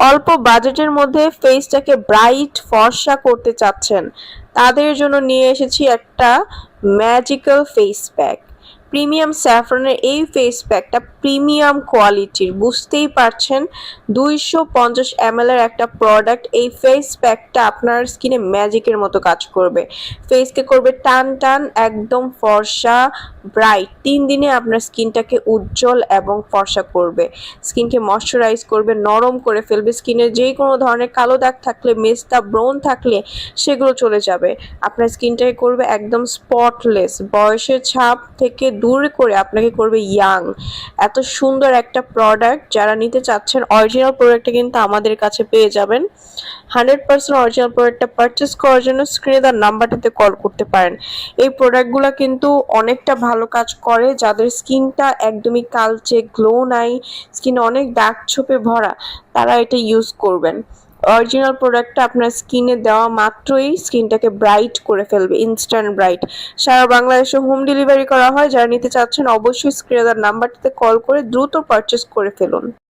অল্প বাজেটের মধ্যে ফেসটাকে ব্রাইট ফর্সা করতে চাচ্ছেন, তাদের জন্য নিয়ে এসেছি একটা ম্যাজিক্যাল ফেস প্যাক। প্রিমিয়াম স্যাফরনের এই ফেস প্যাকটা প্রিমিয়াম কোয়ালিটির, বুঝতেই পারছেন 250 ml এর একটা প্রোডাক্ট। এই ফেস প্যাকটা আপনার স্কিনে ম্যাজিকের মতো কাজ করবে, ফেসকে করবে টান টান, একদম ফর্সা ব্রাইট। 3 দিনে আপনার স্কিনটাকে উজ্জ্বল এবং ফর্সা করবে, স্কিনকে ময়শ্চারাইজ করবে, নরম করে ফেলবে, স্কিনে যে কোনো ধরনের কালো দাগ থাকলে, মেস্তা ব্রণ থাকলে সেগুলো চলে যাবে, আপনার স্কিনটাকে করবে একদম স্পটলেস, বয়সের ছাপ থেকে দূরে করে আপনাকে করবে ইয়াং। এত সুন্দর একটা প্রোডাক্ট যারা নিতে চাচ্ছেন, অরিজিনাল প্রোডাক্টটা কিন্তু আমাদের কাছে পেয়ে যাবেন। 100% অরিজিনাল প্রোডাক্টটা পারচেস করার জন্য স্ক্রিনে দেওয়া নাম্বারটাতে কল করতে পারেন। এই প্রোডাক্টগুলো কিন্তু অনেকটা ভালো কাজ করে, যাদের স্কিনটা একদমই কালচে, গ্লো নাই, স্কিনে অনেক দাগ ছোপে ভরা, তারা এটা ইউজ করবেন। অরিজিনাল প্রোডাক্টটা আপনার স্কিনে দেওয়া মাত্রই স্কিনটাকে ব্রাইট করে ফেলবে, ইনস্ট্যান্ট ব্রাইট। সারা বাংলাদেশে হোম ডেলিভারি করা হয়। যারা নিতে চাচ্ছেন অবশ্যই স্ক্রিনে দেওয়া নাম্বারটাতে কল করে দ্রুত পারচেস করে ফেলুন।